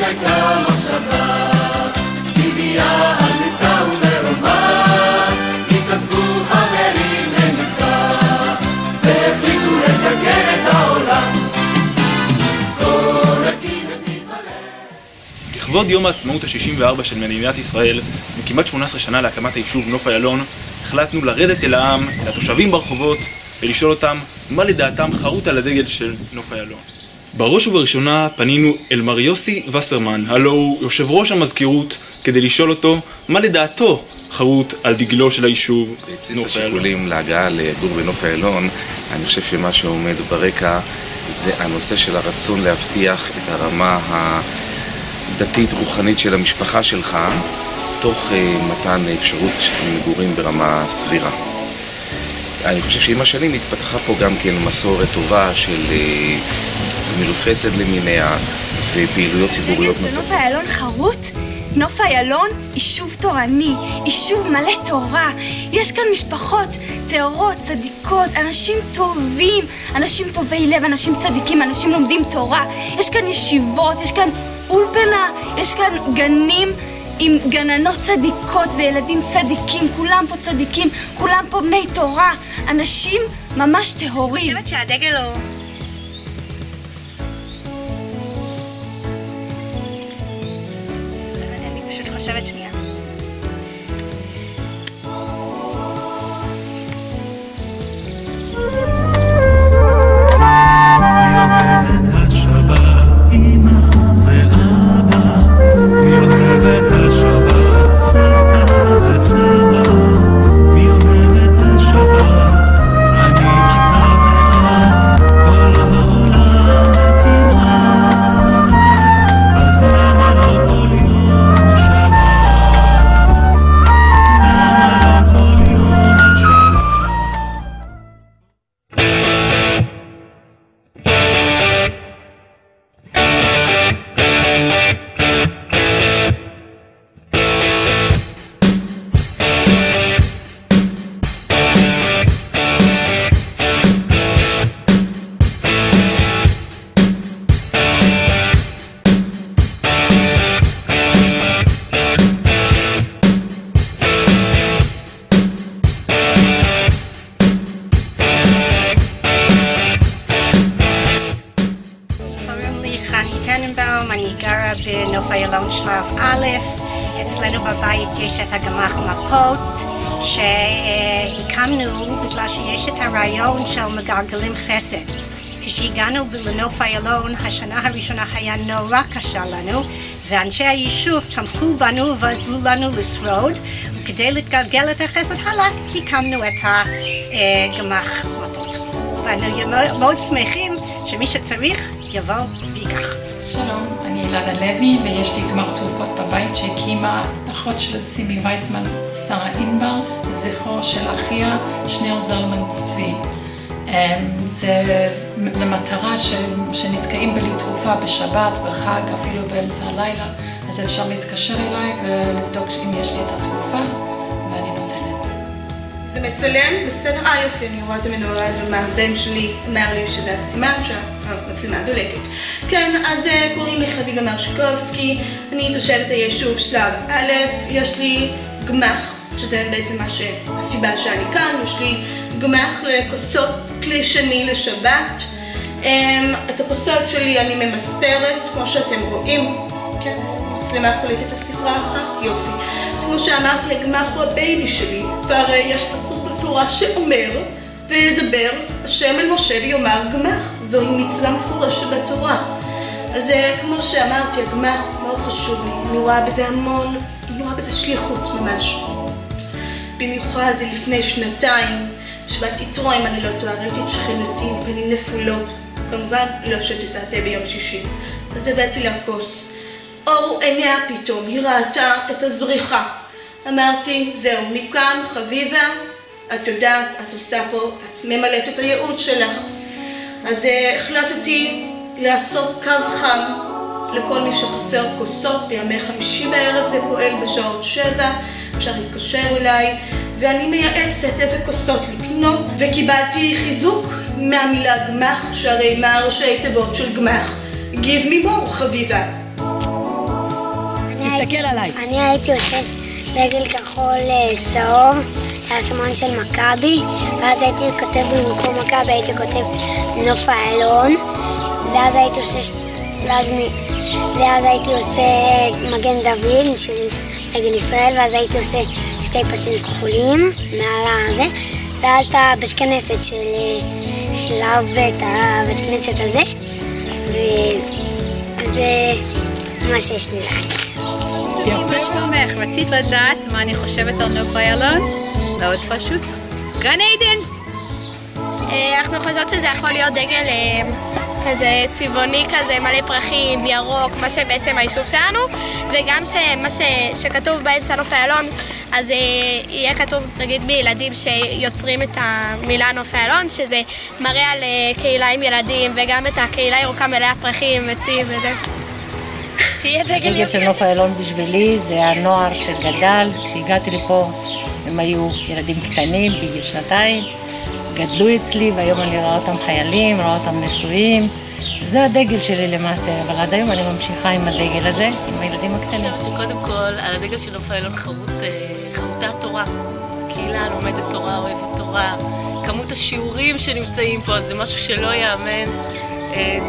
הייתה מחשבה, הביאה על ניסה ומרומה, התאספו חברים למצווה, והחליטו לתקן את העולם. כל הקים את מפעלי. לכבוד יום העצמאות ה-64 של מדינת ישראל, וכמעט 18 שנה להקמת היישוב נוף איילון, החלטנו לרדת אל העם, אל התושבים ברחובות, ולשאול אותם מה לדעתם חרוט על הדגל של נוף איילון. בראש ובראשונה פנינו אל מר יוסי וסרמן, הלו הוא יושב ראש המזכירות, כדי לשאול אותו מה לדעתו חרוט על דגלו של היישוב נוף איילון. בבסיס השיקולים להגעה לגור בנוף איילון, אני חושב שמה שעומד ברקע זה הנושא של הרצון להבטיח את הרמה הדתית רוחנית של המשפחה שלך, תוך מתן אפשרות למגורים ברמה סבירה. אני חושב שעם השנים התפתחה פה גם כן מסורת טובה של גמילות חסד למיניה ופעילויות ציבוריות נוספות. זה נוף איילון חרוט? נוף איילון יישוב תורני, יישוב מלא תורה. יש כאן משפחות טהורות, צדיקות, אנשים טובים, אנשים טובי לב, אנשים צדיקים, אנשים לומדים תורה. יש כאן ישיבות, יש כאן אולפנה, יש כאן גנים עם גננות צדיקות וילדים צדיקים, כולם פה צדיקים, כולם פה בני תורה, אנשים ממש טהורים. אני חושבת שהדגל הוא... אני פשוט חושבת שנייה. אני גרה בנוף איילון שלב א', אצלנו בבית יש את הגמ"ח מפות שהקמנו בגלל שיש את הרעיון של מגלגלים חסד. כשהגענו לנוף איילון, השנה הראשונה היה נורא קשה לנו, ואנשי היישוב תמכו בנו ועזרו לנו לשרוד, וכדי להתגלגל את החסד הלאה, הקמנו את הגמ"ח מפות. ואנו מאוד שמחים שמי שצריך יבוא ויקח. שלום, אני אילנה לוי ויש לי גמר תרופות בבית שהקימה אחות של סימי וייסמן, שרה אינבר, זכרו של אחיה, שניאור זלמן צבי. זה למטרה שנתקעים בלי תרופה בשבת, בחג, אפילו באמצע הלילה, אז אפשר להתקשר אליי ולבדוק אם יש לי את התרופה ואני נותנת. זה מצלם בסדר יופי, אני רואה את המנורה אדומה, הבן שלי אמר לי שזה הסימן שהמצלמה דולקת. כן, אז קוראים לי חביבה מרשקובסקי, אני תושבת היישוב שלב א', יש לי גמ"ח, שזה בעצם הסיבה שאני כאן, יש לי גמ"ח לכוסות, כלי שני לשבת. את הכוסות שלי אני ממספרת, כמו שאתם רואים, כן, מצלמה קולטת את הספרה אחת, יופי. אז כמו שאמרתי, הגמ"ח הוא הבייבי שלי, והרי יש פסוק בתורה שאומר וידבר השם אל משה ויאמר גמ"ח, זוהי מצווה מפורשת בתורה. אז כמו שאמרתי, הגמ"ח מאוד חשוב לי, אני רואה בזה המון, אני רואה בזה שליחות ממש. במיוחד לפני שנתיים, בשבת יתרו, אם אני לא טועה, ראיתי את שכנתי עם פנים נפולות, כמובן לא שתתה תה ביום שישי. אז הבאתי לה כוס. אור עיניה פתאום, היא ראתה את הזריחה. אמרתי, זהו, מכאן חביבה, את יודעת, את עושה פה, את ממלאת את הייעוד שלך. אז החלטתי לעשות קו חם לכל מי שחסר כוסות, בימי חמישי בערב זה פועל בשעות 7, אפשר להתקשר אליי, ואני מייעצת איזה כוסות לקנות, וקיבלתי חיזוק מהמילה גמ"ח, שהרי מה ראשי תיבות של גמ"ח? Give me more, חביבה. תסתכל עליי. אני הייתי עושה דגל כחול צהוב, הסמן של מכבי, ואז הייתי כותב במקום מכבי, הייתי כותב נוף איילון, ואז הייתי עושה מגן דוד של דגל ישראל, ואז הייתי עושה שתי פסים כחולים מעל הזה, ואז את הבית כנסת של הבית כנסת הזה, וזה מה שיש לי להגיד. יפה. שלומך, רצית לדעת מה אני חושבת על נוף איילון? מאוד פשוט. גן עדן! אנחנו חושבות שזה יכול להיות דגל כזה צבעוני כזה, מלא פרחים, ירוק, מה שבעצם היישוב שלנו, וגם מה שכתוב באמצע נוף איילון, אז יהיה כתוב נגיד בילדים שיוצרים את המילה נוף איילון, שזה מראה על קהילה עם ילדים, וגם את הקהילה ירוקה מלאה פרחים, עצים וזה. שיהיה דגל של נוף איילון בשבילי זה הנוער שגדל. כשהגעתי לפה הם היו ילדים קטנים, בגיל 2, גדלו אצלי, והיום אני רואה אותם חיילים, רואה אותם נשואים. זה הדגל שלי למעשה, אבל עד היום אני ממשיכה עם הדגל הזה, עם הילדים הקטנים. אני חושבת שקודם כל, על הדגל של נוף איילון חרוטה התורה. קהילה לומדת תורה, אוהבת תורה. כמות השיעורים שנמצאים פה, זה משהו שלא יאמן.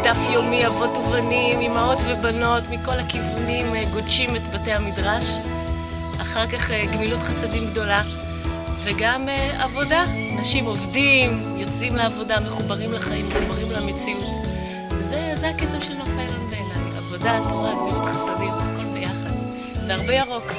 דף יומי, אבות ובנים, אמהות ובנות, מכל הכיוונים גודשים את בתי המדרש. אחר כך גמילות חסדים גדולה. וגם עבודה, נשים עובדים, יוצאים לעבודה, מחוברים לחיים, מחוברים למציאות. וזה הקסם של נוף איילון בעיניי, עבודה, תורה, גמילות חסדים, הכל ביחד, והרבה ירוק.